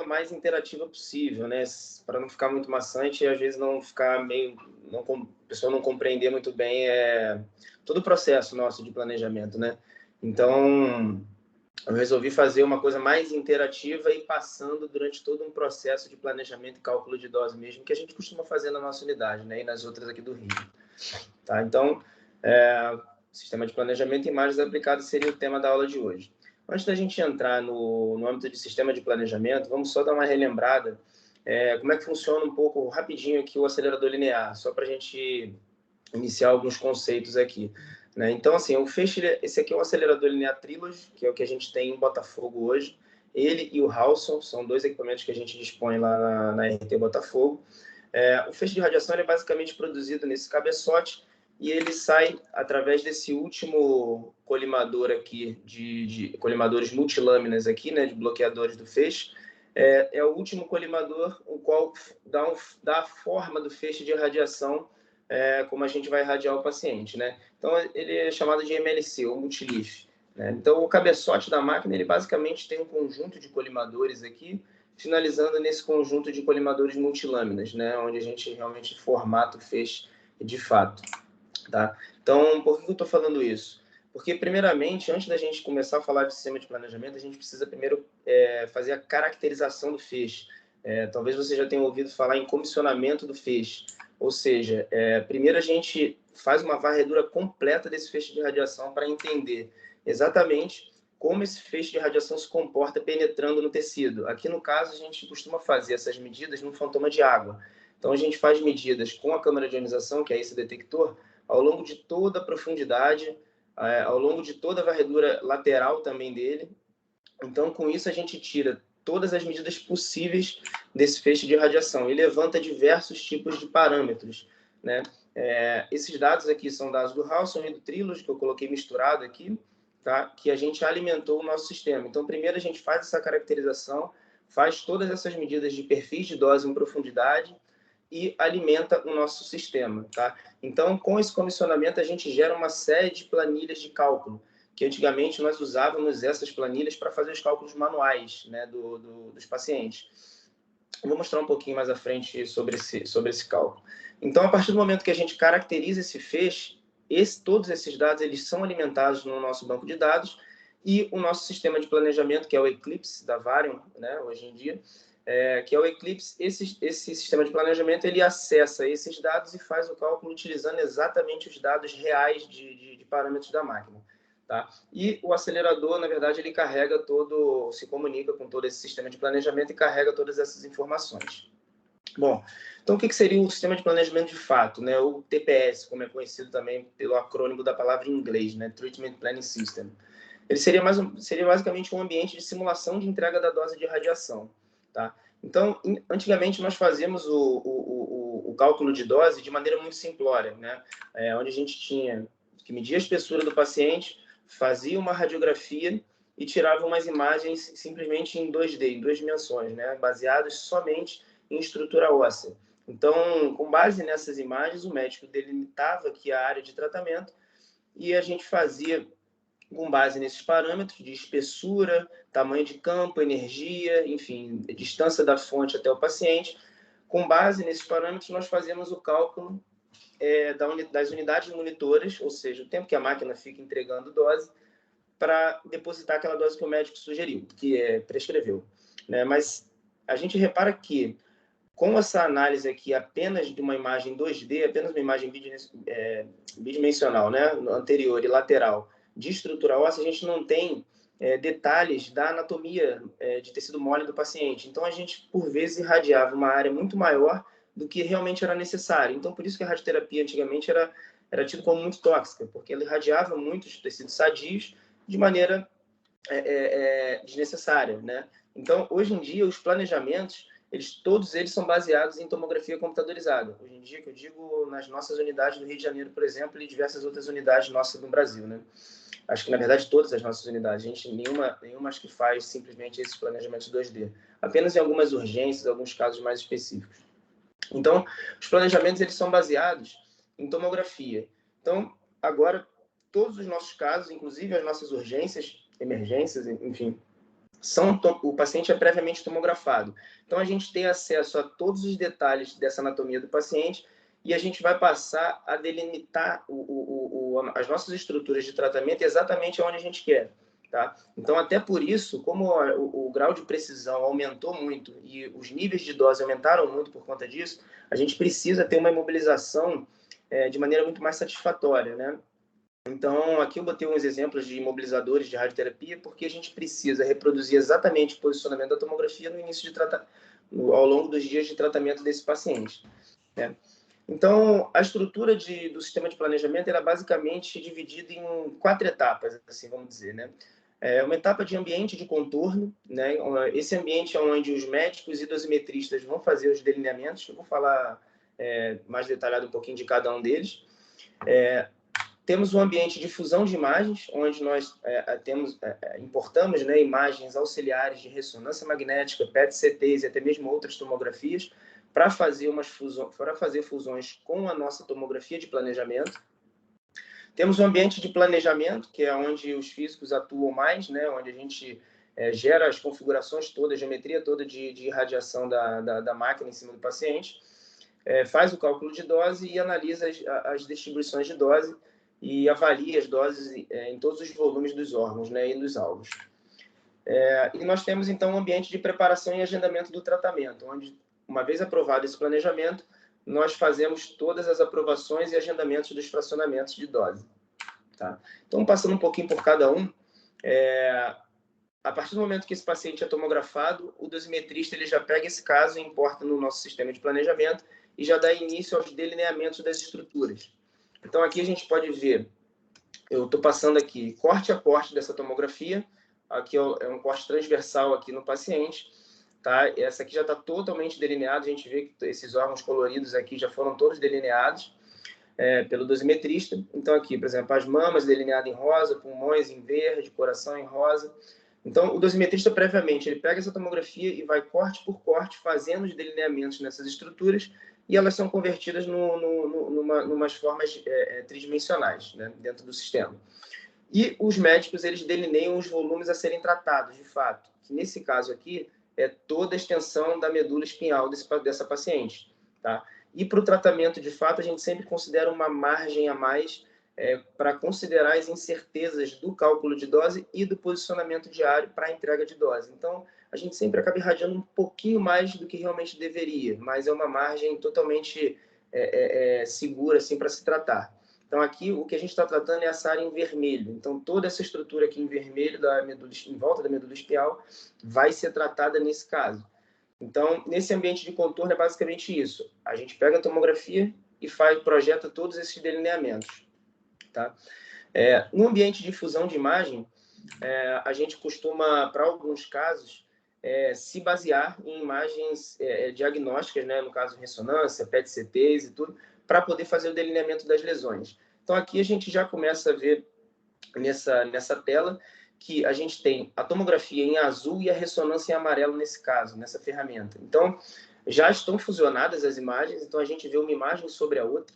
mais interativa possível, né? Para não ficar muito maçante e às vezes não ficar meio, a pessoa não compreender muito bem todo o processo nosso de planejamento, né? Então, eu resolvi fazer uma coisa mais interativa e passando durante todo um processo de planejamento e cálculo de dose mesmo, que a gente costuma fazer na nossa unidade, né? E nas outras aqui do Rio. Tá? Então, sistema de planejamento e imagens aplicadas seria o tema da aula de hoje. Antes da gente entrar no âmbito de sistema de planejamento, vamos só dar uma relembrada como é que funciona um pouco rapidinho aqui o acelerador linear, só para a gente iniciar alguns conceitos aqui. Né? Então, assim, esse aqui é o acelerador linear Trilogy, que é o que a gente tem em Botafogo hoje. Ele e o Halson são dois equipamentos que a gente dispõe lá na RT Botafogo. O feixe de radiação é basicamente produzido nesse cabeçote e ele sai através desse último colimador aqui, de colimadores multilâminas aqui, né, de bloqueadores do feixe. É o último colimador, o qual dá a forma do feixe de radiação, como a gente vai irradiar o paciente, né? Então, ele é chamado de MLC, ou multileaf. Né? Então, o cabeçote da máquina, ele basicamente tem um conjunto de colimadores aqui, finalizando nesse conjunto de colimadores multilâminas, né? Onde a gente realmente formata o feixe de fato. Tá? Então, por que eu estou falando isso? Porque, primeiramente, antes da gente começar a falar de sistema de planejamento, a gente precisa primeiro fazer a caracterização do feixe. Talvez você já tenha ouvido falar em comissionamento do feixe. Ou seja, primeiro a gente faz uma varredura completa desse feixe de radiação para entender exatamente como esse feixe de radiação se comporta penetrando no tecido. Aqui, no caso, a gente costuma fazer essas medidas no fantoma de água. Então, a gente faz medidas com a câmara de ionização, que é esse detector, ao longo de toda a profundidade, ao longo de toda a varredura lateral também dele. Então, com isso, a gente tira todas as medidas possíveis desse feixe de radiação e levanta diversos tipos de parâmetros. Né? Esses dados aqui são dados do Halson e do Trilogy, que eu coloquei misturado aqui, tá? Que a gente alimentou o nosso sistema. Então, primeiro a gente faz essa caracterização, faz todas essas medidas de perfis de dose em profundidade, e alimenta o nosso sistema. Tá? Então, com esse comissionamento, a gente gera uma série de planilhas de cálculo, que antigamente nós usávamos essas planilhas para fazer os cálculos manuais, né, dos pacientes. Eu vou mostrar um pouquinho mais à frente sobre esse cálculo. Então, a partir do momento que a gente caracteriza esse feixe, todos esses dados eles são alimentados no nosso banco de dados e o nosso sistema de planejamento, que é o Eclipse da Varian, né, hoje em dia, que é o Eclipse, esse sistema de planejamento, ele acessa esses dados e faz o cálculo utilizando exatamente os dados reais de parâmetros da máquina. Tá? E o acelerador, na verdade, ele se comunica com todo esse sistema de planejamento e carrega todas essas informações. Bom, então o que seria o sistema de planejamento de fato, né? O TPS, como é conhecido também pelo acrônimo da palavra em inglês, né? Treatment Planning System. Ele seria basicamente um ambiente de simulação de entrega da dose de radiação. Tá? Então, antigamente nós fazíamos o cálculo de dose de maneira muito simplória, né? Onde a gente tinha que medir a espessura do paciente, fazia uma radiografia e tirava umas imagens simplesmente em 2D, em 2 dimensões, né? Baseadas somente em estrutura óssea. Então, com base nessas imagens, o médico delimitava aqui a área de tratamento e a gente fazia com base nesses parâmetros de espessura, tamanho de campo, energia, enfim, distância da fonte até o paciente. Com base nesses parâmetros, nós fazemos o cálculo das unidades monitoras, ou seja, o tempo que a máquina fica entregando dose, para depositar aquela dose que o médico sugeriu, que prescreveu. Né? Mas a gente repara que, com essa análise aqui apenas de uma imagem 2D, apenas uma imagem bidimensional, né? Anterior e lateral, de estrutura óssea, a gente não tem detalhes da anatomia de tecido mole do paciente. Então, a gente, por vezes, irradiava uma área muito maior do que realmente era necessário. Então, por isso que a radioterapia antigamente era tido como muito tóxica, porque ela irradiava muitos tecidos sadios de maneira desnecessária, né? Então, hoje em dia, os planejamentos, todos eles são baseados em tomografia computadorizada. Hoje em dia, que eu digo, nas nossas unidades do Rio de Janeiro, por exemplo, e diversas outras unidades nossas no Brasil, né? Acho que, na verdade, todas as nossas unidades. Nenhuma acho que faz simplesmente esses planejamentos 2D. Apenas em algumas urgências, alguns casos mais específicos. Então, os planejamentos eles são baseados em tomografia. Então, agora, todos os nossos casos, inclusive as nossas urgências, emergências, enfim, o paciente é previamente tomografado. Então, a gente tem acesso a todos os detalhes dessa anatomia do paciente e a gente vai passar a delimitar as nossas estruturas de tratamento exatamente onde a gente quer. Tá? Então, até por isso, como o grau de precisão aumentou muito e os níveis de dose aumentaram muito por conta disso, a gente precisa ter uma imobilização de maneira muito mais satisfatória, né? Então, aqui eu botei uns exemplos de imobilizadores de radioterapia, porque a gente precisa reproduzir exatamente o posicionamento da tomografia no início de tratamento, ao longo dos dias de tratamento desse paciente, né? Então, a estrutura do sistema de planejamento era basicamente dividida em 4 etapas, assim, vamos dizer, né? Uma etapa de ambiente de contorno, né? Esse ambiente é onde os médicos e dosimetristas vão fazer os delineamentos. Eu vou falar mais detalhado um pouquinho de cada um deles. Temos um ambiente de fusão de imagens, onde nós importamos, né, imagens auxiliares de ressonância magnética, PET-CTs e até mesmo outras tomografias, para fazer fusões com a nossa tomografia de planejamento. Temos um ambiente de planejamento, que é onde os físicos atuam mais, né, onde a gente gera as configurações todas, a geometria toda de irradiação da máquina em cima do paciente, faz o cálculo de dose e analisa as distribuições de dose e avalia as doses em todos os volumes dos órgãos, né, e dos alvos. E nós temos, então, um ambiente de preparação e agendamento do tratamento, onde, uma vez aprovado esse planejamento, nós fazemos todas as aprovações e agendamentos dos fracionamentos de dose. Tá? Então, passando um pouquinho por cada um, a partir do momento que esse paciente é tomografado, o dosimetrista ele já pega esse caso e importa no nosso sistema de planejamento e já dá início aos delineamentos das estruturas. Então, aqui a gente pode ver, eu estou passando aqui corte a corte dessa tomografia, aqui é um corte transversal aqui no paciente, tá? Essa aqui já está totalmente delineada, a gente vê que esses órgãos coloridos aqui já foram todos delineados pelo dosimetrista. Então, aqui, por exemplo, as mamas delineadas em rosa, pulmões em verde, coração em rosa. Então, o dosimetrista, previamente, ele pega essa tomografia e vai corte por corte, fazendo os delineamentos nessas estruturas, e elas são convertidas numas formas tridimensionais, né, dentro do sistema. E os médicos, eles delineiam os volumes a serem tratados, de fato, que nesse caso aqui é toda a extensão da medula espinhal dessa paciente, tá? E para o tratamento, de fato, a gente sempre considera uma margem a mais para considerar as incertezas do cálculo de dose e do posicionamento diário para a entrega de dose. Então, a gente sempre acaba irradiando um pouquinho mais do que realmente deveria, mas é uma margem totalmente segura assim, para se tratar. Então, aqui, o que a gente está tratando é essa área em vermelho. Então, toda essa estrutura aqui em vermelho, em volta da medula espinhal, vai ser tratada nesse caso. Então, nesse ambiente de contorno, é basicamente isso. A gente pega a tomografia e projeta todos esses delineamentos. Tá? No ambiente de fusão de imagem, a gente costuma, para alguns casos, se basear em imagens diagnósticas, né? No caso, ressonância, PET-CTs e tudo, para poder fazer o delineamento das lesões. Então, aqui a gente já começa a ver nessa tela que a gente tem a tomografia em azul e a ressonância em amarelo nesse caso, nessa ferramenta. Então, já estão fusionadas as imagens, então a gente vê uma imagem sobre a outra.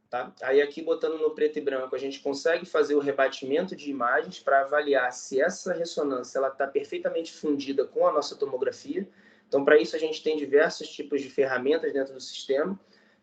Tá? Aí aqui, botando no preto e branco, a gente consegue fazer o rebatimento de imagens para avaliar se essa ressonância está perfeitamente fundida com a nossa tomografia. Então, para isso, a gente tem diversos tipos de ferramentas dentro do sistema.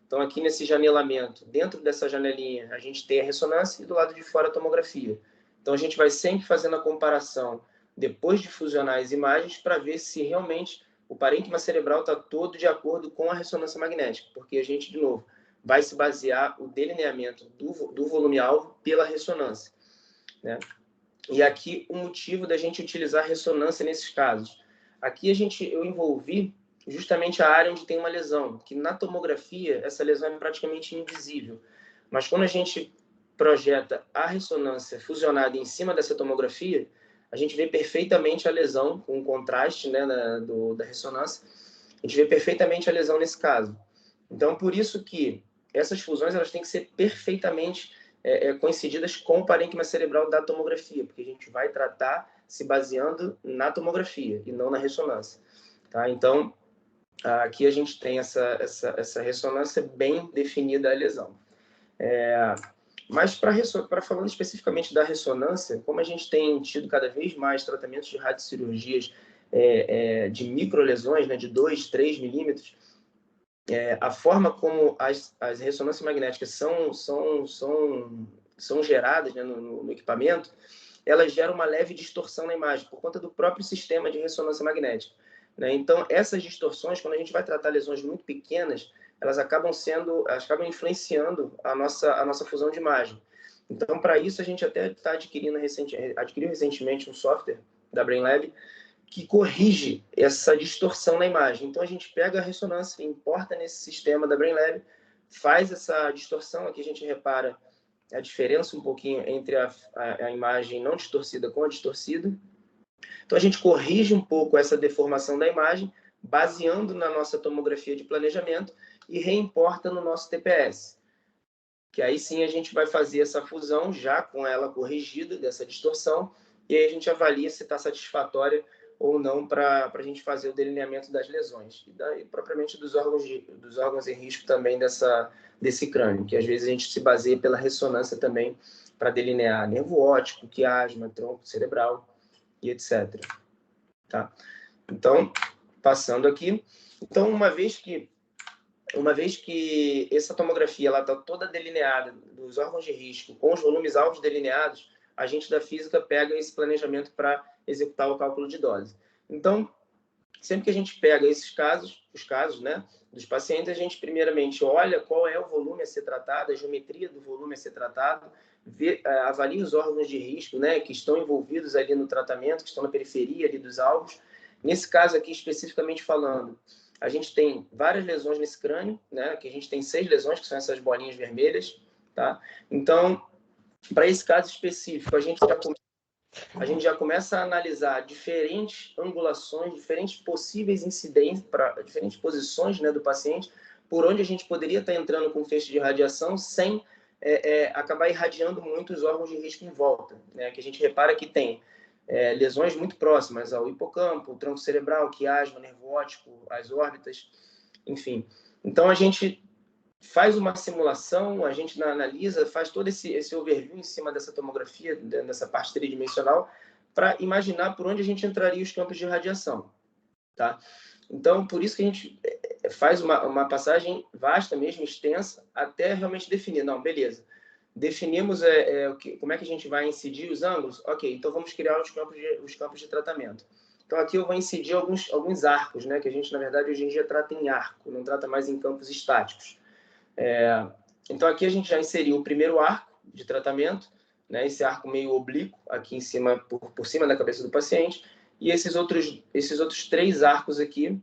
Então, aqui nesse janelamento, dentro dessa janelinha, a gente tem a ressonância e do lado de fora a tomografia. Então, a gente vai sempre fazendo a comparação depois de fusionar as imagens para ver se realmente o parênquima cerebral está todo de acordo com a ressonância magnética, porque a gente, de novo, vai se basear o delineamento do volume-alvo pela ressonância, né? E aqui o motivo da gente utilizar ressonância nesses casos. Aqui eu envolvi justamente a área onde tem uma lesão, que na tomografia essa lesão é praticamente invisível. Mas quando a gente projeta a ressonância fusionada em cima dessa tomografia, a gente vê perfeitamente a lesão, com o contraste, né, da ressonância, a gente vê perfeitamente a lesão nesse caso. Então, por isso que essas fusões elas têm que ser perfeitamente coincididas com o parênquima cerebral da tomografia, porque a gente vai tratar se baseando na tomografia e não na ressonância. Tá? Então, aqui a gente tem essa ressonância bem definida a lesão. Mas, falando especificamente da ressonância, como a gente tem tido cada vez mais tratamentos de radiocirurgias de microlesões, né, de 2, 3 milímetros, a forma como as ressonâncias magnéticas são geradas, né, no equipamento, elas geram uma leve distorção na imagem, por conta do próprio sistema de ressonância magnética, né? Então, essas distorções, quando a gente vai tratar lesões muito pequenas, elas acabam influenciando a nossa fusão de imagem. Então, para isso, a gente até adquiriu recentemente um software da BrainLab que corrige essa distorção na imagem. Então, a gente pega a ressonância, importa nesse sistema da BrainLab, faz essa distorção. Aqui a gente repara a diferença um pouquinho entre a imagem não distorcida com a distorcida. Então, a gente corrige um pouco essa deformação da imagem, baseando na nossa tomografia de planejamento, e reimporta no nosso TPS. Que aí sim a gente vai fazer essa fusão, já com ela corrigida, dessa distorção, e aí a gente avalia se está satisfatória ou não para a gente fazer o delineamento das lesões. E propriamente dos órgãos em risco também desse crânio, que às vezes a gente se baseia pela ressonância também para delinear nervo óptico, quiasma, tronco cerebral e etc. Tá? Então, passando aqui. Então, uma vez que essa tomografia está toda delineada dos órgãos de risco, com os volumes alvos delineados, a gente da física pega esse planejamento para executar o cálculo de dose. Então, sempre que a gente pega os casos, né, dos pacientes, a gente primeiramente olha qual é o volume a ser tratado, a geometria do volume a ser tratado, avalia os órgãos de risco, né, que estão envolvidos ali no tratamento, que estão na periferia ali dos alvos. Nesse caso aqui, especificamente falando, a gente tem várias lesões nesse crânio, né, que a gente tem 6 lesões, que são essas bolinhas vermelhas, tá? Então, para esse caso específico, a gente já começa a analisar diferentes angulações, diferentes possíveis incidências, para diferentes posições, né, do paciente, por onde a gente poderia estar entrando com feixe de radiação sem acabar irradiando muito os órgãos de risco em volta, né? Que a gente repara que tem lesões muito próximas ao hipocampo, o tronco cerebral, quiasma, nervo óptico, as órbitas, enfim. Então, a gente faz uma simulação, a gente analisa, faz todo esse overview em cima dessa tomografia, dessa parte tridimensional, para imaginar por onde a gente entraria os campos de radiação, tá? Então, por isso que a gente faz uma passagem vasta mesmo, extensa, até realmente definir. Não, beleza. Definimos como é que a gente vai incidir os ângulos? Ok, então vamos criar os campos de tratamento. Então, aqui eu vou incidir alguns arcos, né? Que a gente, na verdade, hoje em dia trata em arco, não trata mais em campos estáticos. Então, aqui a gente já inseriu o primeiro arco de tratamento, né? Esse arco meio oblíquo, aqui em cima, por cima da cabeça do paciente, e esses outros 3 arcos aqui,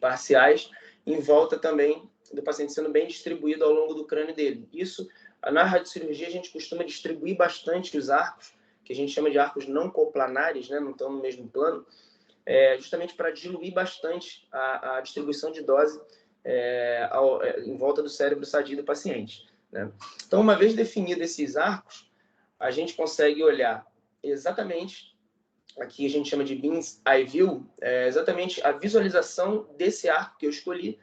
parciais, em volta também do paciente, sendo bem distribuído ao longo do crânio dele. Isso, na radiocirurgia, a gente costuma distribuir bastante os arcos, que a gente chama de arcos não coplanares, né? Não estão no mesmo plano, justamente para diluir bastante a distribuição de dose em volta do cérebro sadio do paciente, né? Então, uma vez definidos esses arcos, a gente consegue olhar exatamente, aqui a gente chama de Beam's Eye View, exatamente a visualização desse arco que eu escolhi.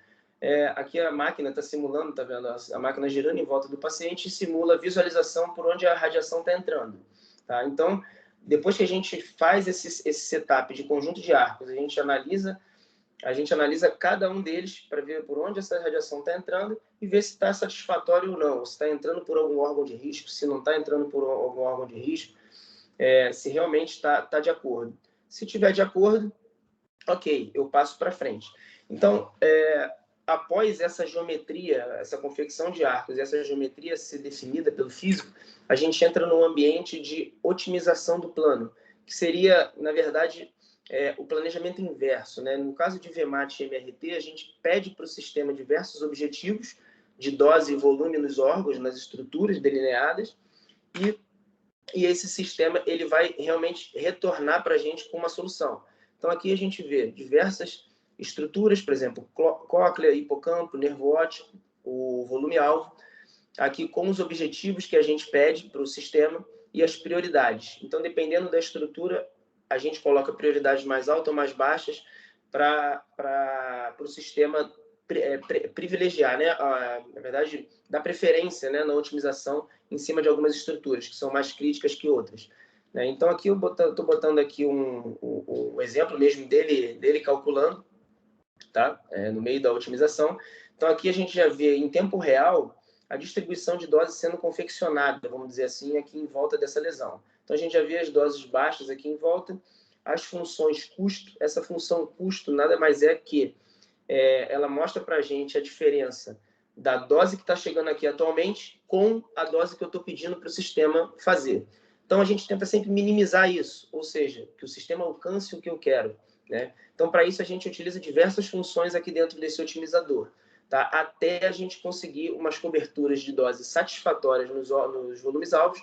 Aqui a máquina está simulando, tá vendo? A máquina girando em volta do paciente e simula a visualização por onde a radiação está entrando, tá? Então, depois que a gente faz esse setup de conjunto de arcos, a gente analisa cada um deles para ver por onde essa radiação está entrando e ver se está satisfatório ou não, se está entrando por algum órgão de risco, se não está entrando por algum órgão de risco, se realmente está de acordo. Se tiver de acordo, ok, eu passo para frente. Então, após essa geometria, essa confecção de arcos, essa geometria ser definida pelo físico, a gente entra num ambiente de otimização do plano, que seria, na verdade, o planejamento inverso, né? No caso de VMAT e MRT, a gente pede para o sistema diversos objetivos de dose e volume nos órgãos, nas estruturas delineadas, e esse sistema ele vai realmente retornar para a gente com uma solução. Então, aqui a gente vê diversas estruturas, por exemplo, cóclea, hipocampo, nervo óptico, o volume-alvo, aqui com os objetivos que a gente pede para o sistema e as prioridades. Então, dependendo da estrutura, a gente coloca prioridades mais altas ou mais baixas para o sistema privilegiar, né? Na verdade, dar preferência, né, na otimização em cima de algumas estruturas, que são mais críticas que outras. né? Então, aqui eu estou botando aqui um exemplo mesmo dele calculando, tá? No meio da otimização. Então, aqui a gente já vê em tempo real a distribuição de doses sendo confeccionada, vamos dizer assim, aqui em volta dessa lesão. Então, a gente já vê as doses baixas aqui em volta, as funções custo. Essa função custo nada mais é que ela mostra para a gente a diferença da dose que está chegando aqui atualmente com a dose que eu estou pedindo para o sistema fazer. Então, a gente tenta sempre minimizar isso, ou seja, que o sistema alcance o que eu quero, né? Então, para isso, a gente utiliza diversas funções aqui dentro desse otimizador, tá? Até a gente conseguir umas coberturas de dose satisfatórias nos volumes alvos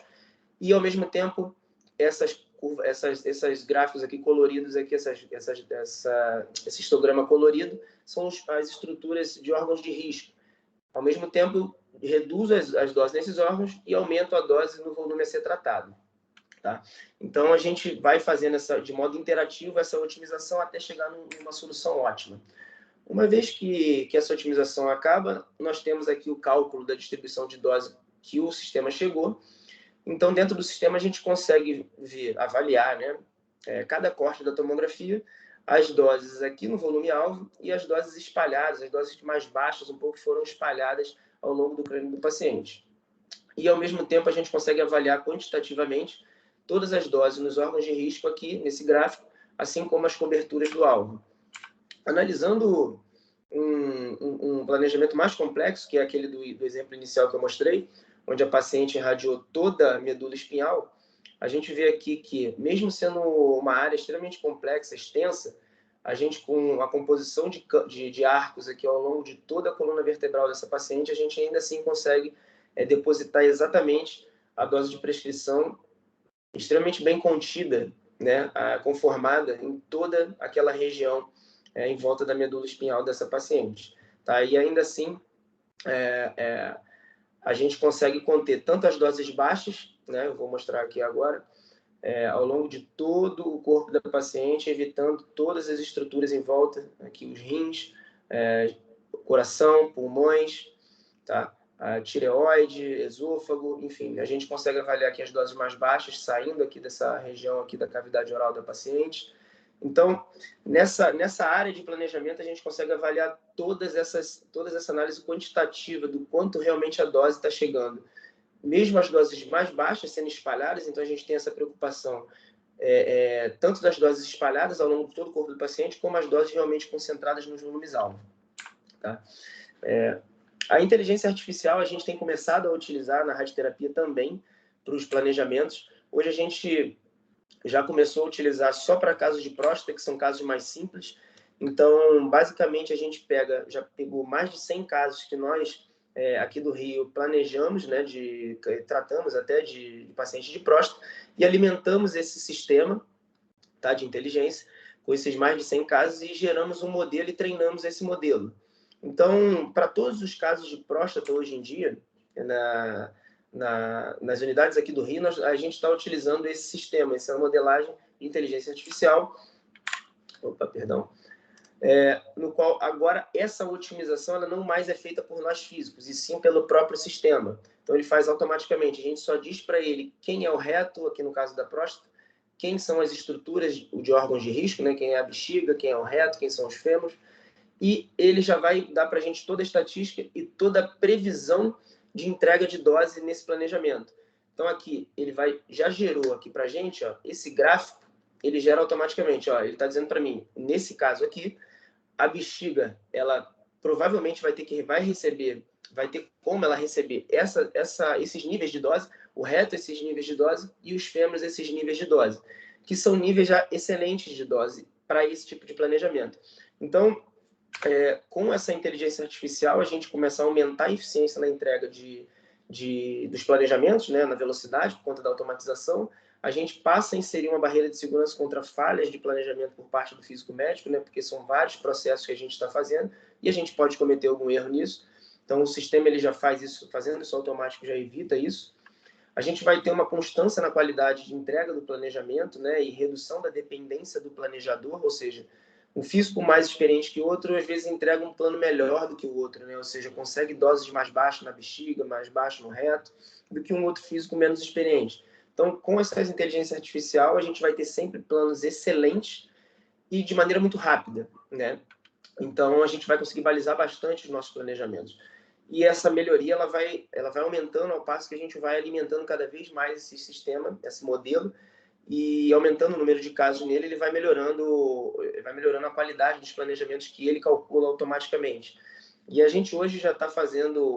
e, ao mesmo tempo, esses gráficos aqui coloridos, aqui, esse histograma colorido, são as estruturas de órgãos de risco. Ao mesmo tempo, reduzo as doses nesses órgãos e aumento a dose no volume a ser tratado. Tá? Então, a gente vai fazendo de modo interativo essa otimização até chegar numa solução ótima. Uma vez que essa otimização acaba, nós temos aqui o cálculo da distribuição de dose que o sistema chegou. Então, dentro do sistema, a gente consegue avaliar, né, cada corte da tomografia, as doses aqui no volume-alvo e as doses espalhadas, as doses mais baixas, um pouco foram espalhadas ao longo do crânio do paciente. E, ao mesmo tempo, a gente consegue avaliar quantitativamente todas as doses nos órgãos de risco aqui, nesse gráfico, assim como as coberturas do alvo. Analisando um planejamento mais complexo, que é aquele do exemplo inicial que eu mostrei, onde a paciente irradiou toda a medula espinhal, a gente vê aqui que, mesmo sendo uma área extremamente complexa, extensa, a gente, com a composição de arcos aqui ao longo de toda a coluna vertebral dessa paciente, a gente ainda assim consegue depositar exatamente a dose de prescrição extremamente bem contida, né, conformada em toda aquela região em volta da medula espinhal dessa paciente. Tá? E ainda assim, a gente consegue conter tanto as doses baixas, né, eu vou mostrar aqui agora, ao longo de todo o corpo da paciente, evitando todas as estruturas em volta, aqui os rins, coração, pulmões, tá? A tireoide, esôfago, enfim, a gente consegue avaliar aqui as doses mais baixas, saindo aqui dessa região aqui da cavidade oral da paciente. Então, nessa área de planejamento, a gente consegue avaliar toda essa análise quantitativa do quanto realmente a dose está chegando. Mesmo as doses mais baixas sendo espalhadas, então a gente tem essa preocupação tanto das doses espalhadas ao longo de todo o corpo do paciente, como as doses realmente concentradas nos volumes-alvo. Tá? A inteligência artificial a gente tem começado a utilizar na radioterapia também para os planejamentos. Hoje a gente já começou a utilizar só para casos de próstata, que são casos mais simples. Então, basicamente, a gente já pegou mais de 100 casos que nós, aqui do Rio, planejamos, né, tratamos até de pacientes de próstata, e alimentamos esse sistema, tá, de inteligência com esses mais de 100 casos e geramos um modelo e treinamos esse modelo. Então, para todos os casos de próstata hoje em dia, nas unidades aqui do Rio, a gente está utilizando esse sistema, essa modelagem de inteligência artificial, no qual agora essa otimização ela não mais é feita por nós físicos, e sim pelo próprio sistema. Então, ele faz automaticamente, a gente só diz para ele quem é o reto, aqui no caso da próstata, quem são as estruturas de órgãos de risco, né? Quem é a bexiga, quem é o reto, quem são os fêmurs, e ele já vai dar para a gente toda a estatística e toda a previsão de entrega de dose nesse planejamento. Então, aqui, já gerou aqui para a gente, ó, esse gráfico, ele gera automaticamente. Ó, ele está dizendo para mim, nesse caso aqui, a bexiga, ela provavelmente vai ter como ela receber esses níveis de dose, o reto esses níveis de dose e os fêmurs esses níveis de dose, que são níveis já excelentes de dose para esse tipo de planejamento. Então, com essa inteligência artificial, a gente começa a aumentar a eficiência na entrega dos planejamentos, né, na velocidade, por conta da automatização. A gente passa a inserir uma barreira de segurança contra falhas de planejamento por parte do físico médico, né, porque são vários processos que a gente está fazendo e a gente pode cometer algum erro nisso. Então, o sistema ele já faz isso, fazendo isso automático já evita isso. A gente vai ter uma constância na qualidade de entrega do planejamento, né, e redução da dependência do planejador, ou seja, um físico mais experiente que o outro, às vezes entrega um plano melhor do que o outro, né? Ou seja, consegue doses mais baixas na bexiga, mais baixas no reto, do que um outro físico menos experiente. Então, com essa inteligência artificial, a gente vai ter sempre planos excelentes e de maneira muito rápida, né? Então, a gente vai conseguir balizar bastante os nossos planejamentos. E essa melhoria ela vai aumentando ao passo que a gente vai alimentando cada vez mais esse sistema, esse modelo, e aumentando o número de casos nele, ele vai melhorando a qualidade dos planejamentos que ele calcula automaticamente. E a gente hoje já está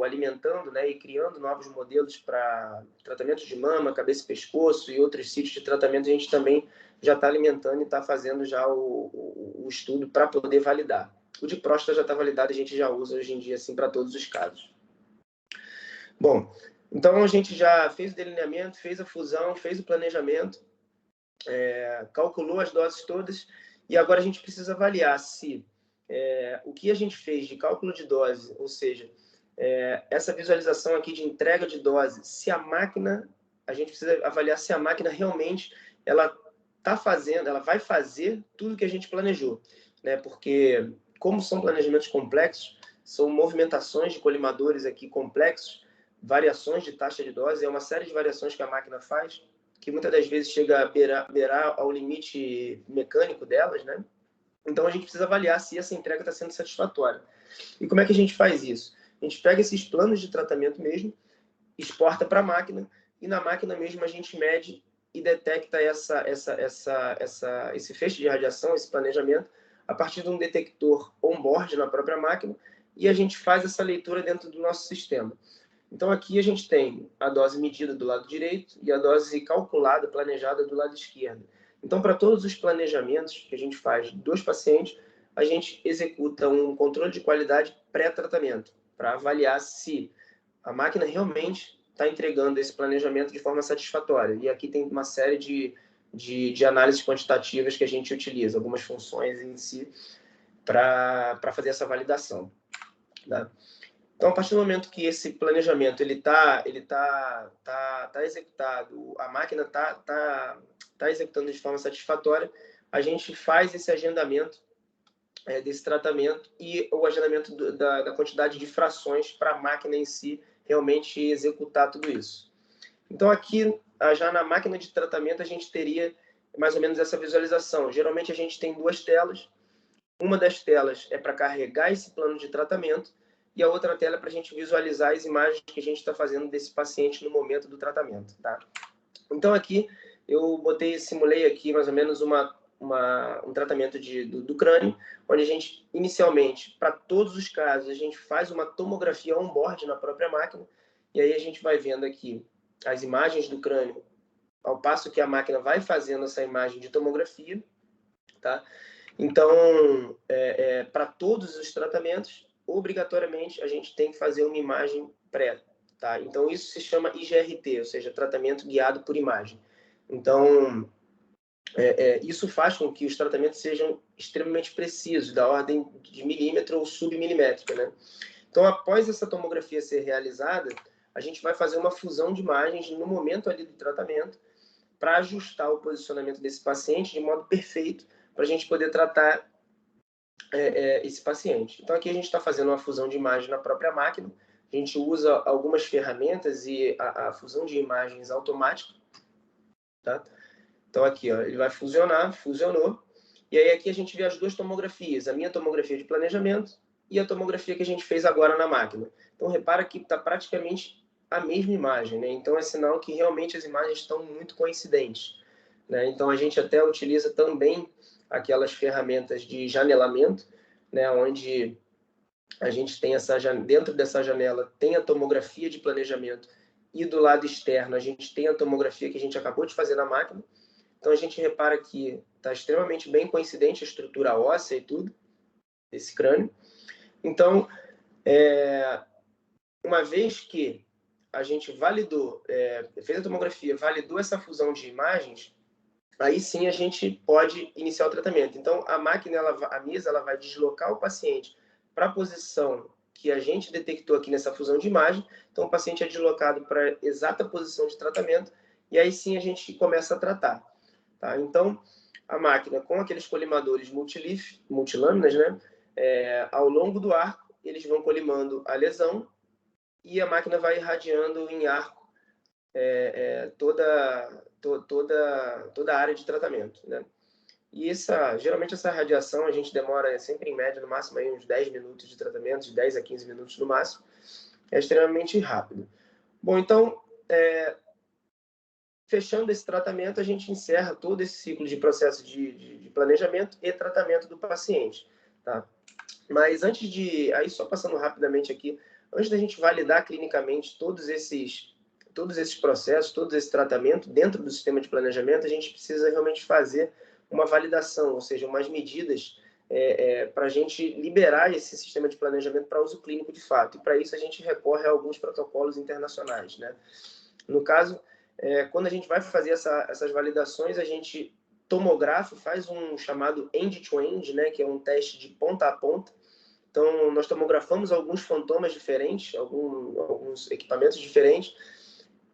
alimentando, né, e criando novos modelos para tratamentos de mama, cabeça e pescoço e outros sítios de tratamento. A gente também já está alimentando e está fazendo já o estudo para poder validar. O de próstata já está validado, a gente já usa hoje em dia assim para todos os casos. Bom, então a gente já fez o delineamento, fez a fusão, fez o planejamento, calculou as doses todas e agora a gente precisa avaliar se o que a gente fez de cálculo de dose, ou seja, essa visualização aqui de entrega de dose, se a máquina, a gente precisa avaliar se a máquina realmente ela vai fazer tudo que a gente planejou, né? Porque como são planejamentos complexos, são movimentações de colimadores aqui complexos, variações de taxa de dose, é uma série de variações que a máquina faz, que muitas das vezes chega a beirar ao limite mecânico delas, né? Então, a gente precisa avaliar se essa entrega está sendo satisfatória. E como é que a gente faz isso? A gente pega esses planos de tratamento mesmo, exporta para a máquina, e na máquina mesmo a gente mede e detecta esse feixe de radiação, esse planejamento, a partir de um detector on-board na própria máquina, e a gente faz essa leitura dentro do nosso sistema. Então, aqui a gente tem a dose medida do lado direito e a dose calculada, planejada do lado esquerdo. Então, para todos os planejamentos que a gente faz dos pacientes, a gente executa um controle de qualidade pré-tratamento, para avaliar se a máquina realmente está entregando esse planejamento de forma satisfatória. E aqui tem uma série de análises quantitativas que a gente utiliza, algumas funções em si, para fazer essa validação. Tá? Então, a partir do momento que esse planejamento ele tá executado, a máquina tá executando de forma satisfatória, a gente faz esse agendamento desse tratamento e o agendamento da quantidade de frações para a máquina em si realmente executar tudo isso. Então, aqui, já na máquina de tratamento, a gente teria mais ou menos essa visualização. Geralmente, a gente tem duas telas. Uma das telas é para carregar esse plano de tratamento e a outra tela é para a gente visualizar as imagens que a gente está fazendo desse paciente no momento do tratamento. Tá? Então, aqui, eu simulei aqui mais ou menos um tratamento do crânio, onde a gente, inicialmente, para todos os casos, a gente faz uma tomografia on-board na própria máquina, e aí a gente vai vendo aqui as imagens do crânio, ao passo que a máquina vai fazendo essa imagem de tomografia, tá? Então, para todos os tratamentos, obrigatoriamente, a gente tem que fazer uma imagem pré, tá? Então, isso se chama IGRT, ou seja, tratamento guiado por imagem. Então, isso faz com que os tratamentos sejam extremamente precisos, da ordem de milímetro ou submilimétrica, né? Então, após essa tomografia ser realizada, a gente vai fazer uma fusão de imagens no momento ali do tratamento para ajustar o posicionamento desse paciente de modo perfeito para a gente poder tratar esse paciente. Então, aqui a gente está fazendo uma fusão de imagem na própria máquina. A gente usa algumas ferramentas e a fusão de imagens automática, tá? Então, aqui, ó, ele vai funcionou. E aí, aqui a gente vê as duas tomografias, a minha tomografia de planejamento e a tomografia que a gente fez agora na máquina. Então, repara que está praticamente a mesma imagem, né? Então, é sinal que realmente as imagens estão muito coincidentes, né? Então, a gente até utiliza também aquelas ferramentas de janelamento, né? Onde a gente tem dentro dessa janela tem a tomografia de planejamento e do lado externo a gente tem a tomografia que a gente acabou de fazer na máquina. Então, a gente repara que está extremamente bem coincidente a estrutura óssea e tudo, desse crânio. Então, uma vez que a gente validou, fez a tomografia, validou essa fusão de imagens, aí sim a gente pode iniciar o tratamento. Então, a máquina, a mesa, ela vai deslocar o paciente para a posição que a gente detectou aqui nessa fusão de imagem. Então, o paciente é deslocado para a exata posição de tratamento e aí sim a gente começa a tratar. Tá? Então, a máquina, com aqueles colimadores multilâminas, né, ao longo do arco, eles vão colimando a lesão e a máquina vai irradiando em arco toda a área de tratamento, né? E geralmente essa radiação a gente demora sempre em média, no máximo, aí uns 10 minutos de tratamento, de 10 a 15 minutos no máximo. É extremamente rápido. Bom, então, fechando esse tratamento, a gente encerra todo esse ciclo de processo de planejamento e tratamento do paciente, tá? Mas aí só passando rapidamente aqui, antes da gente validar clinicamente todos esses processos, todo esse tratamento dentro do sistema de planejamento, a gente precisa realmente fazer uma validação, ou seja, umas medidas para a gente liberar esse sistema de planejamento para uso clínico de fato. E para isso a gente recorre a alguns protocolos internacionais, né? No caso, quando a gente vai fazer essas validações, a gente tomografa, faz um chamado end-to-end, né, que é um teste de ponta a ponta. Então, nós tomografamos alguns fantomas diferentes, alguns equipamentos diferentes,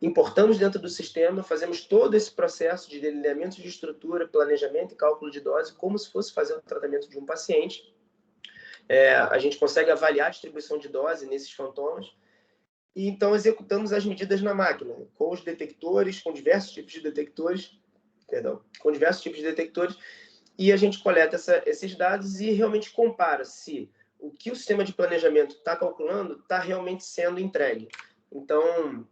importamos dentro do sistema, fazemos todo esse processo de delineamento de estrutura, planejamento e cálculo de dose, como se fosse fazer o tratamento de um paciente. A gente consegue avaliar a distribuição de dose nesses fantomas, e então executamos as medidas na máquina, com os detectores, com diversos tipos de detectores, e a gente coleta esses dados e realmente compara se o que o sistema de planejamento está calculando está realmente sendo entregue. Então,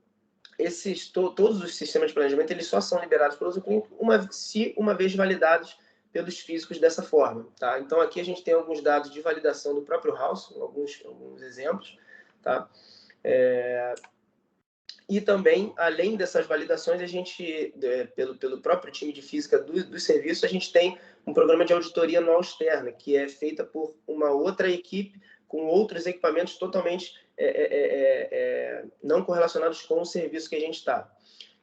todos os sistemas de planejamento eles só são liberados pelo uso clínico uma vez validados pelos físicos dessa forma, tá? Então, aqui a gente tem alguns dados de validação do próprio House, alguns exemplos, tá? E também, além dessas validações, a gente, pelo próprio time de física do serviço, a gente tem um programa de auditoria anual externa, que é feita por uma outra equipe com outros equipamentos totalmente não correlacionados com o serviço que a gente está.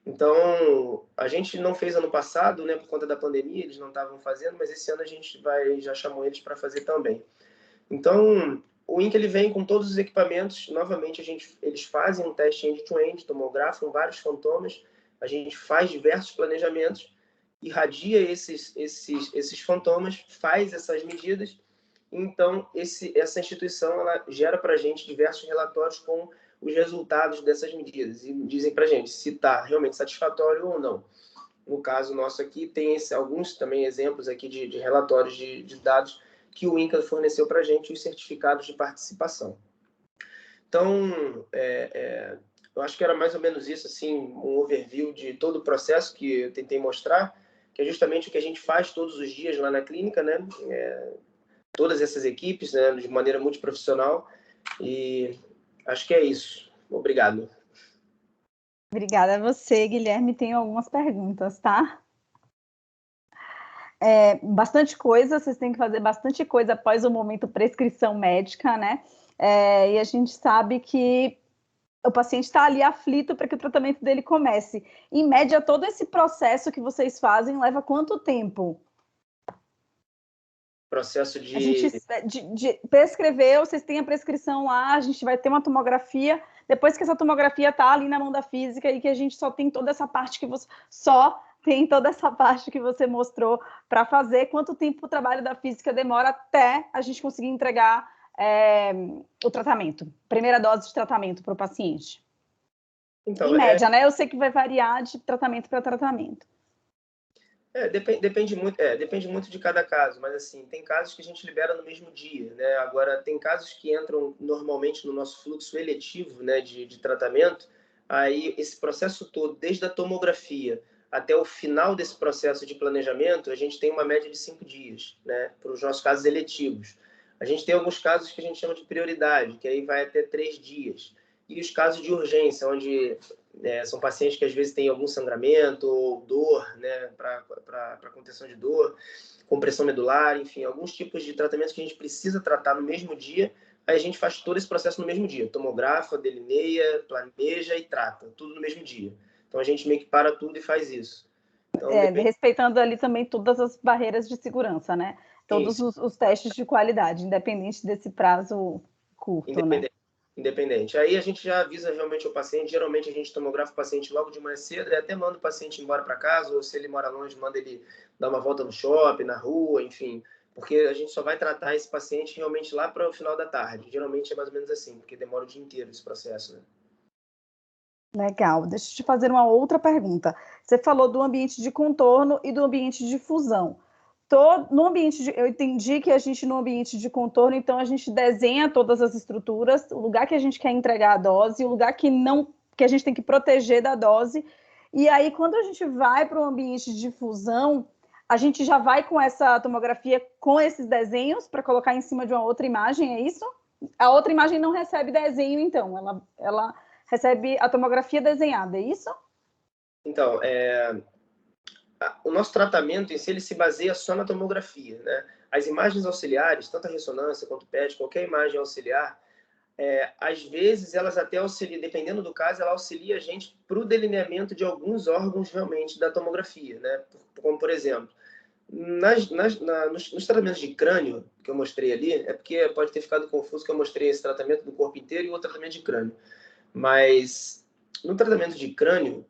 Então, a gente não fez ano passado, né, por conta da pandemia, eles não estavam fazendo, mas esse ano a gente já chamou eles para fazer também. Então, o INC ele vem com todos os equipamentos, novamente eles fazem um teste end-to-end, tomografam vários fantomas, a gente faz diversos planejamentos, irradia esses fantomas, faz essas medidas, então essa instituição ela gera para a gente diversos relatórios com os resultados dessas medidas e dizem para a gente se está realmente satisfatório ou não. No caso nosso aqui, tem alguns também exemplos aqui de relatórios de dados que o INCA forneceu para a gente, os certificados de participação. Então, eu acho que era mais ou menos isso, assim, um overview de todo o processo que eu tentei mostrar, que é justamente o que a gente faz todos os dias lá na clínica, né? Todas essas equipes, né, de maneira multiprofissional, e acho que é isso. Obrigado. Obrigada a você, Guilherme. Tenho algumas perguntas, tá? Bastante coisa, vocês têm que fazer bastante coisa após o momento prescrição médica, né? E a gente sabe que o paciente está ali aflito para que o tratamento dele comece. Em média, todo esse processo que vocês fazem leva quanto tempo? Processo de... A gente de prescreveu, vocês têm a prescrição lá, a gente vai ter uma tomografia, depois que essa tomografia está ali na mão da física e que a gente só tem toda essa parte que você mostrou para fazer, quanto tempo o trabalho da física demora até a gente conseguir entregar o tratamento, primeira dose de tratamento para o paciente? Então, em média, né? Eu sei que vai variar de tratamento para tratamento. Depende muito de cada caso, mas assim, tem casos que a gente libera no mesmo dia, né? Agora, tem casos que entram normalmente no nosso fluxo eletivo, né, de tratamento, aí esse processo todo, desde a tomografia até o final desse processo de planejamento, a gente tem uma média de 5 dias, né, para os nossos casos eletivos. A gente tem alguns casos que a gente chama de prioridade, que aí vai até 3 dias. E os casos de urgência, onde são pacientes que às vezes têm algum sangramento ou dor, né, para contenção de dor, compressão medular, enfim, alguns tipos de tratamentos que a gente precisa tratar no mesmo dia, aí a gente faz todo esse processo no mesmo dia, tomografa, delineia, planeja e trata, tudo no mesmo dia. Então a gente meio que para tudo e faz isso. Então, respeitando ali também todas as barreiras de segurança, né? Todos os testes de qualidade, independente desse prazo curto, né? Independente. Aí a gente já avisa realmente o paciente, geralmente a gente tomografa o paciente logo de manhã cedo e até manda o paciente embora para casa, ou se ele mora longe, manda ele dar uma volta no shopping, na rua, enfim, porque a gente só vai tratar esse paciente realmente lá para o final da tarde. Geralmente é mais ou menos assim, porque demora o dia inteiro esse processo, né? Legal. Deixa eu te fazer uma outra pergunta. Você falou do ambiente de contorno e do ambiente de fusão. No ambiente eu entendi que a gente, no ambiente de contorno, então a gente desenha todas as estruturas, o lugar que a gente quer entregar a dose, o lugar que não, que a gente tem que proteger da dose. E aí, quando a gente vai para o ambiente de fusão, a gente já vai com essa tomografia, com esses desenhos, para colocar em cima de uma outra imagem, é isso? A outra imagem não recebe desenho, então, ela recebe a tomografia desenhada, é isso? Então, o nosso tratamento em si, ele se baseia só na tomografia, né? As imagens auxiliares, tanto a ressonância quanto o PET, qualquer imagem auxiliar, às vezes elas até auxiliam, dependendo do caso, ela auxilia a gente para o delineamento de alguns órgãos realmente da tomografia, né? Como, por exemplo, nos tratamentos de crânio que eu mostrei ali, é porque pode ter ficado confuso que eu mostrei esse tratamento do corpo inteiro e o tratamento de crânio. Mas no tratamento de crânio,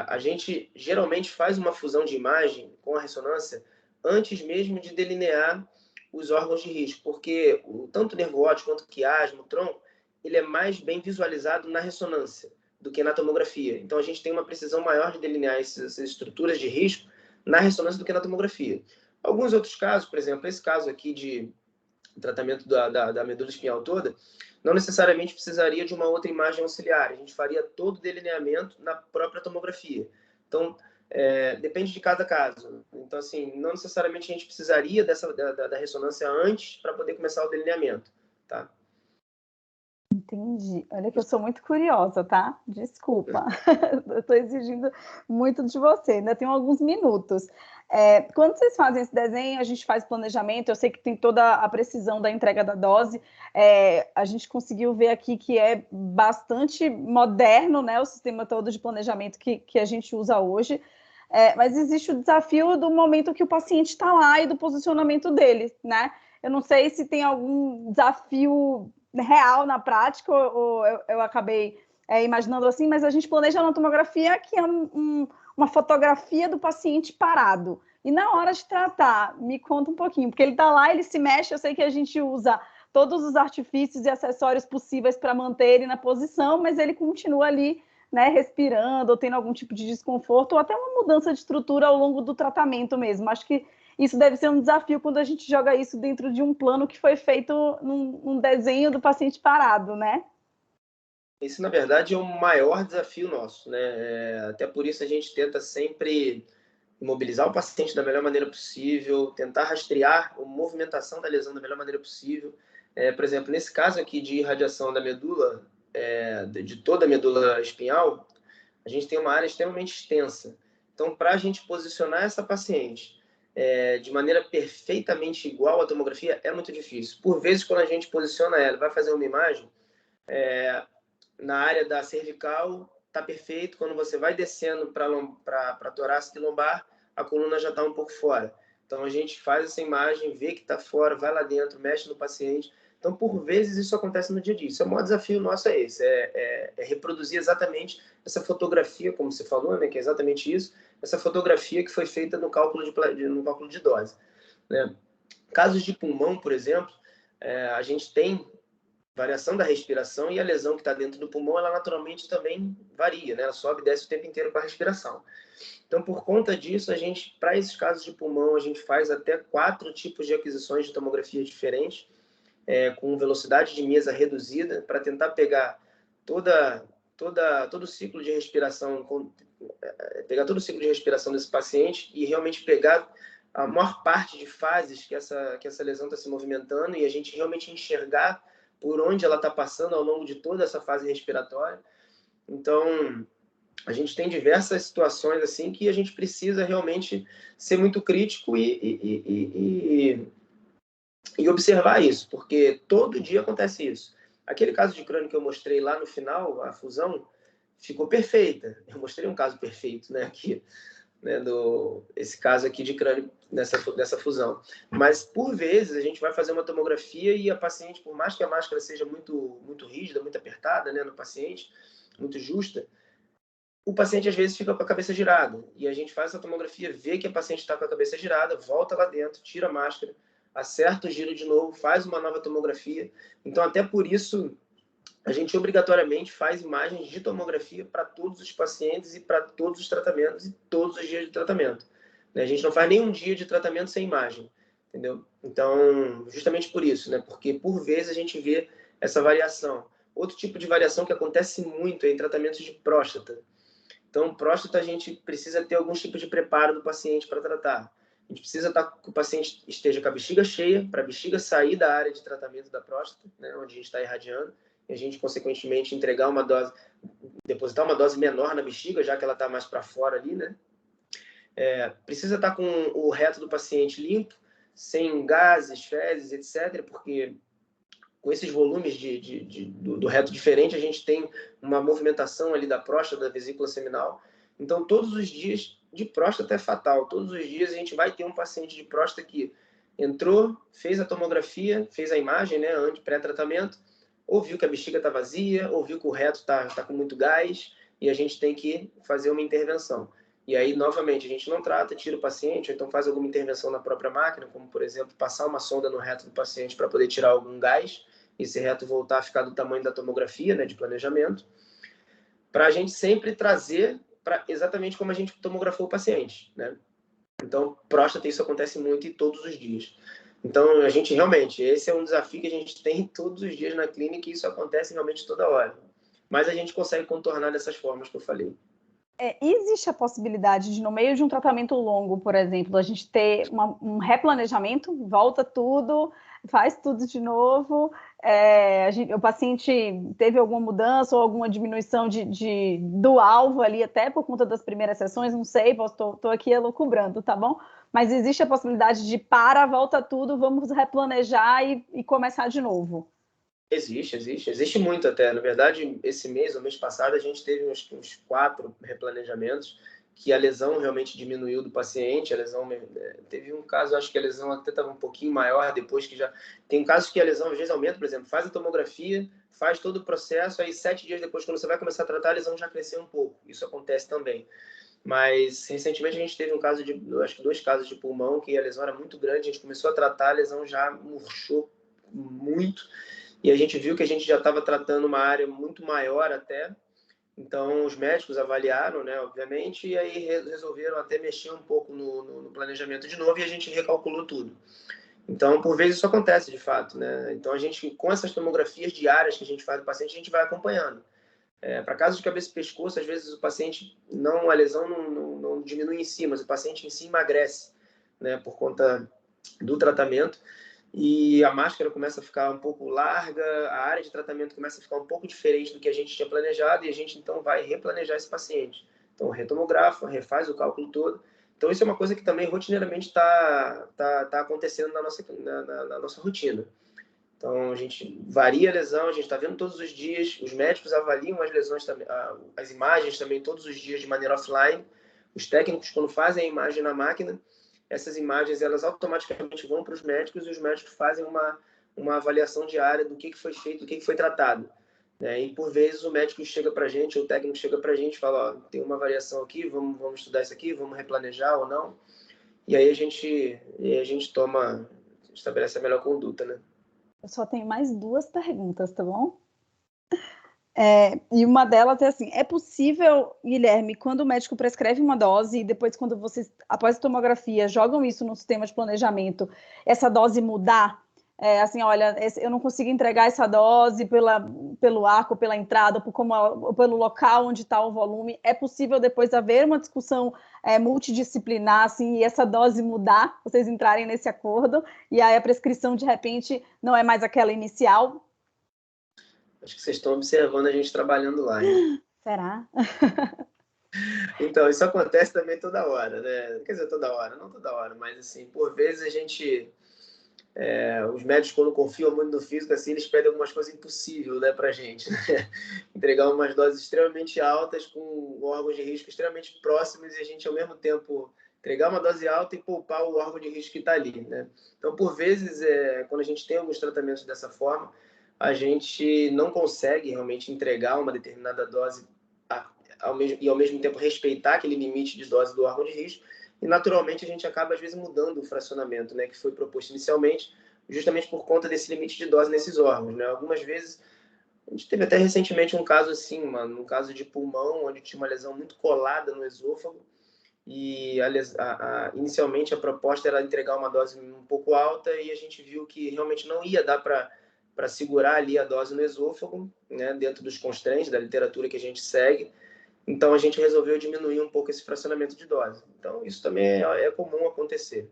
a gente geralmente faz uma fusão de imagem com a ressonância antes mesmo de delinear os órgãos de risco, porque tanto o nervo óptico quanto o quiasma, o tronco, ele é mais bem visualizado na ressonância do que na tomografia. Então, a gente tem uma precisão maior de delinear essas estruturas de risco na ressonância do que na tomografia. Alguns outros casos, por exemplo, esse caso aqui de tratamento da medula espinhal toda, não necessariamente precisaria de uma outra imagem auxiliar. A gente faria todo o delineamento na própria tomografia. Então, depende de cada caso. Então, assim, não necessariamente a gente precisaria da ressonância antes para poder começar o delineamento, tá? Entendi. Olha que eu sou muito curiosa, tá? Desculpa. Eu estou exigindo muito de você. Ainda tenho alguns minutos. Quando vocês fazem esse desenho, a gente faz planejamento. Eu sei que tem toda a precisão da entrega da dose. A gente conseguiu ver aqui que é bastante moderno, né? O sistema todo de planejamento que a gente usa hoje. Mas existe o desafio do momento que o paciente está lá e do posicionamento dele, né? Eu não sei se tem algum desafio real na prática, ou eu acabei imaginando assim, mas a gente planeja na tomografia que é uma fotografia do paciente parado. E na hora de tratar, me conta um pouquinho, porque ele está lá, ele se mexe, eu sei que a gente usa todos os artifícios e acessórios possíveis para manter ele na posição, mas ele continua ali, né, respirando, ou tendo algum tipo de desconforto, ou até uma mudança de estrutura ao longo do tratamento mesmo. Acho que isso deve ser um desafio quando a gente joga isso dentro de um plano que foi feito num desenho do paciente parado, né? Esse, na verdade, é o maior desafio nosso, né? Até por isso a gente tenta sempre imobilizar o paciente da melhor maneira possível, tentar rastrear a movimentação da lesão da melhor maneira possível. Por exemplo, nesse caso aqui de irradiação da medula, de toda a medula espinhal, a gente tem uma área extremamente extensa. Então, para a gente posicionar essa paciente de maneira perfeitamente igual à tomografia, é muito difícil. Por vezes, quando a gente posiciona ela, vai fazer uma imagem, na área da cervical, está perfeito. Quando você vai descendo para torácica e lombar, a coluna já está um pouco fora. Então, a gente faz essa imagem, vê que está fora, vai lá dentro, mexe no paciente. Então, por vezes, isso acontece no dia a dia. Isso é o maior desafio nosso, é esse. É reproduzir exatamente essa fotografia, como você falou, né, que é exatamente isso, essa fotografia que foi feita no cálculo de dose. Né? Casos de pulmão, por exemplo, a gente tem variação da respiração e a lesão que está dentro do pulmão, ela naturalmente também varia, né? Ela sobe e desce o tempo inteiro com a respiração. Então, por conta disso, a gente, para esses casos de pulmão, a gente faz até 4 tipos de aquisições de tomografia diferentes, com velocidade de mesa reduzida, para tentar pegar todo o ciclo de respiração, pegar todo o ciclo de respiração desse paciente e realmente pegar a maior parte de fases que essa lesão está se movimentando e a gente realmente enxergar por onde ela está passando ao longo de toda essa fase respiratória. Então, a gente tem diversas situações assim que a gente precisa realmente ser muito crítico e observar isso, porque todo dia acontece isso. Aquele caso de crânio que eu mostrei lá no final, a fusão, ficou perfeita. Eu mostrei um caso perfeito, né, aqui, né, esse caso aqui de crânio dessa fusão. Mas, por vezes, a gente vai fazer uma tomografia e a paciente, por mais que a máscara seja muito, muito rígida, muito apertada, né, no paciente, muito justa, o paciente, às vezes, fica com a cabeça girada. E a gente faz essa tomografia, vê que a paciente está com a cabeça girada, volta lá dentro, tira a máscara, acerta o giro de novo, faz uma nova tomografia. Então, até por isso, a gente obrigatoriamente faz imagens de tomografia para todos os pacientes e para todos os tratamentos e todos os dias de tratamento. A gente não faz nenhum dia de tratamento sem imagem, entendeu? Então, justamente por isso, né? Porque por vezes a gente vê essa variação. Outro tipo de variação que acontece muito é em tratamentos de próstata. Então, próstata, a gente precisa ter algum tipo de preparo do paciente para tratar. A gente precisa estar que o paciente esteja com a bexiga cheia, para a bexiga sair da área de tratamento da próstata, né, onde a gente está irradiando, e a gente, consequentemente, entregar uma dose, depositar uma dose menor na bexiga, já que ela está mais para fora ali, né? Precisa estar com o reto do paciente limpo, sem gases, fezes, etc., porque com esses volumes do reto diferente, a gente tem uma movimentação ali da próstata, da vesícula seminal. Então, todos os dias de próstata é fatal. Todos os dias a gente vai ter um paciente de próstata que entrou, fez a tomografia, fez a imagem, né, antes pré-tratamento, ouviu que a bexiga está vazia, ouviu que o reto está com muito gás, e a gente tem que fazer uma intervenção. E aí, novamente, a gente não trata, tira o paciente, ou então faz alguma intervenção na própria máquina, como, por exemplo, passar uma sonda no reto do paciente para poder tirar algum gás, e esse reto voltar a ficar do tamanho da tomografia, né, de planejamento, para a gente sempre trazer para exatamente como a gente tomografou o paciente, né? Então, próstata, isso acontece muito e todos os dias. Então, a gente realmente, esse é um desafio que a gente tem todos os dias na clínica e isso acontece realmente toda hora. Mas a gente consegue contornar dessas formas que eu falei. Existe a possibilidade de, no meio de um tratamento longo, por exemplo, a gente ter um replanejamento, volta tudo, faz tudo de novo, o paciente teve alguma mudança ou alguma diminuição do alvo ali, até por conta das primeiras sessões, não sei, estou aqui elucubrando, tá bom? Mas existe a possibilidade de volta tudo, vamos replanejar e começar de novo. Existe muito até. Na verdade, esse mês, ou mês passado, a gente teve uns 4 replanejamentos que a lesão realmente diminuiu do paciente. A lesão teve um caso, acho que a lesão até estava um pouquinho maior depois que já... Tem casos que a lesão às vezes aumenta, por exemplo, faz a tomografia, faz todo o processo, aí 7 dias depois, quando você vai começar a tratar, a lesão já cresceu um pouco. Isso acontece também. Mas, recentemente, a gente teve um caso acho que 2 casos de pulmão, que a lesão era muito grande, a gente começou a tratar, a lesão já murchou muito, e a gente viu que a gente já estava tratando uma área muito maior até. Então, os médicos avaliaram, né, obviamente, e aí resolveram até mexer um pouco no planejamento de novo e a gente recalculou tudo. Então, por vezes isso acontece, de fato, né? Então, a gente, com essas tomografias diárias que a gente faz do paciente, a gente vai acompanhando. Para casos de cabeça e pescoço, às vezes o paciente, a lesão não diminui em si, mas o paciente em si emagrece, né, por conta do tratamento. E a máscara começa a ficar um pouco larga, a área de tratamento começa a ficar um pouco diferente do que a gente tinha planejado e a gente então vai replanejar esse paciente. Então retomografa, refaz o cálculo todo. Então isso é uma coisa que também rotineiramente está acontecendo na nossa rotina. Então a gente varia a lesão, a gente está vendo todos os dias, os médicos avaliam as lesões também, as imagens também todos os dias de maneira offline. Os técnicos, quando fazem a imagem na máquina, essas imagens elas automaticamente vão para os médicos e os médicos fazem uma avaliação diária do que foi feito, do que foi tratado. Né? E por vezes o médico chega para a gente, ou o técnico chega para a gente e fala, ó, tem uma variação aqui, vamos estudar isso aqui, vamos replanejar ou não. E aí a gente estabelece a melhor conduta, né? Eu só tenho mais 2 perguntas, tá bom? E uma delas é assim, é possível, Guilherme, quando o médico prescreve uma dose e depois quando vocês, após a tomografia, jogam isso no sistema de planejamento, essa dose mudar? Assim, olha, eu não consigo entregar essa dose pelo arco, pela entrada, pelo local onde está o volume. É possível depois haver uma discussão multidisciplinar, assim, e essa dose mudar, vocês entrarem nesse acordo, e aí a prescrição, de repente, não é mais aquela inicial? Acho que vocês estão observando a gente trabalhando lá, hein? Será? Então, isso acontece também toda hora, né? Quer dizer, toda hora, não toda hora, mas assim, por vezes a gente... os médicos, quando confiam muito no físico, assim, eles pedem algumas coisas impossíveis, né, pra gente, né? Entregar umas doses extremamente altas com órgãos de risco extremamente próximos e a gente, ao mesmo tempo, entregar uma dose alta e poupar o órgão de risco que está ali, né? Então, por vezes, quando a gente tem alguns tratamentos dessa forma, a gente não consegue realmente entregar uma determinada dose ao mesmo tempo respeitar aquele limite de dose do órgão de risco. E, naturalmente, a gente acaba, às vezes, mudando o fracionamento, né, que foi proposto inicialmente, justamente por conta desse limite de dose nesses órgãos. Né? Algumas vezes, A gente teve até recentemente um caso assim, mano, um caso de pulmão, onde tinha uma lesão muito colada no esôfago, e inicialmente a proposta era entregar uma dose um pouco alta, e a gente viu que realmente não ia dar para segurar ali a dose no esôfago, né, dentro dos constraints da literatura que a gente segue. Então a gente resolveu diminuir um pouco esse fracionamento de dose. Então isso também é comum acontecer.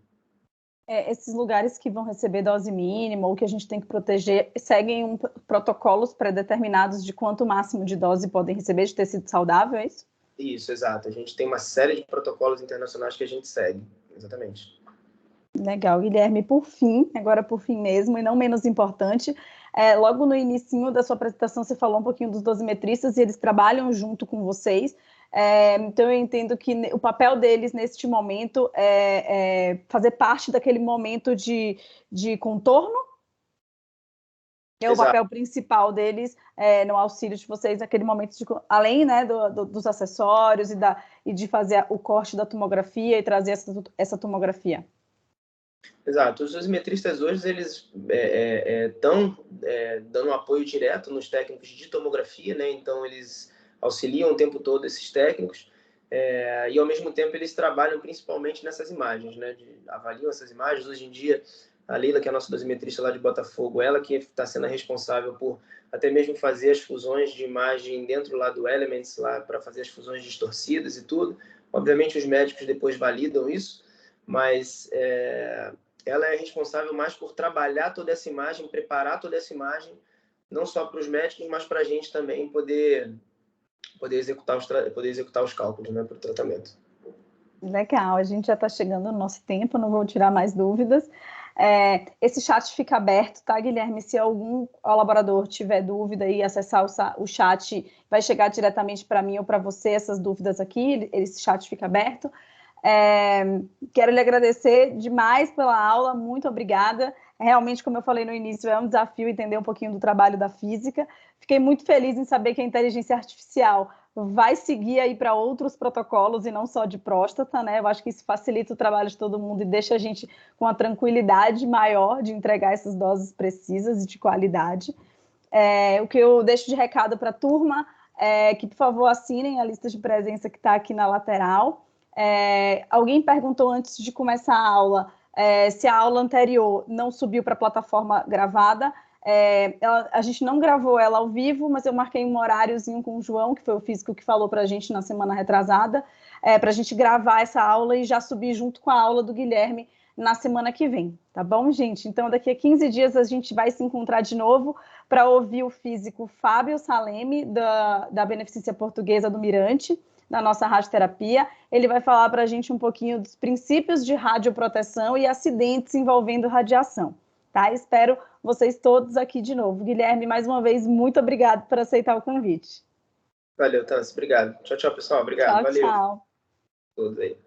Esses lugares que vão receber dose mínima ou que a gente tem que proteger seguem protocolos pré-determinados de quanto máximo de dose podem receber de tecido saudável, é isso? Isso, exato. A gente tem uma série de protocolos internacionais que a gente segue, exatamente. Legal, Guilherme, por fim, agora por fim mesmo, e não menos importante, logo no início da sua apresentação você falou um pouquinho dos dosimetristas e eles trabalham junto com vocês, então eu entendo que o papel deles neste momento é fazer parte daquele momento de contorno, o papel principal deles no auxílio de vocês naquele momento, além, né, dos acessórios e de fazer o corte da tomografia e trazer essa tomografia. Exato. Os dosimetristas hoje, eles estão dando um apoio direto nos técnicos de tomografia, né? Então, eles auxiliam o tempo todo esses técnicos e, ao mesmo tempo, eles trabalham principalmente nessas imagens, né? Avaliam essas imagens. Hoje em dia, a Leila, que é a nossa dosimetrista lá de Botafogo, ela que está sendo a responsável por até mesmo fazer as fusões de imagem dentro lá do Elements, lá para fazer as fusões distorcidas e tudo. Obviamente, os médicos depois validam isso, mas ela é responsável mais por trabalhar toda essa imagem, preparar toda essa imagem, não só para os médicos, mas para a gente também poder executar os cálculos, né, para o tratamento. Legal, a gente já está chegando no nosso tempo, não vou tirar mais dúvidas. Esse chat fica aberto, tá, Guilherme? Se algum colaborador tiver dúvida e acessar o chat, vai chegar diretamente para mim ou para você essas dúvidas aqui, esse chat fica aberto. Quero lhe agradecer demais pela aula, muito obrigada. Realmente, como eu falei no início, é um desafio entender um pouquinho do trabalho da física. Fiquei muito feliz em saber que a inteligência artificial vai seguir aí para outros protocolos e não só de próstata, né? Eu acho que isso facilita o trabalho de todo mundo e deixa a gente com uma tranquilidade maior de entregar essas doses precisas e de qualidade. O que eu deixo de recado para a turma é que, por favor, assinem a lista de presença que está aqui na lateral. Alguém perguntou antes de começar a aula se a aula anterior não subiu para a plataforma gravada. A gente não gravou ela ao vivo, mas eu marquei um horáriozinho com o João, que foi o físico que falou para a gente na semana retrasada, para a gente gravar essa aula e já subir junto com a aula do Guilherme na semana que vem, tá bom, gente? Então, daqui a 15 dias a gente vai se encontrar de novo para ouvir o físico Fábio Saleme, da Beneficência Portuguesa do Mirante, na nossa radioterapia. Ele vai falar para a gente um pouquinho dos princípios de radioproteção e acidentes envolvendo radiação, tá? Espero vocês todos aqui de novo. Guilherme, mais uma vez, muito obrigado por aceitar o convite. Valeu, Tância. Obrigado. Tchau, tchau, pessoal. Obrigado. Tchau, valeu. Tchau. Todos aí.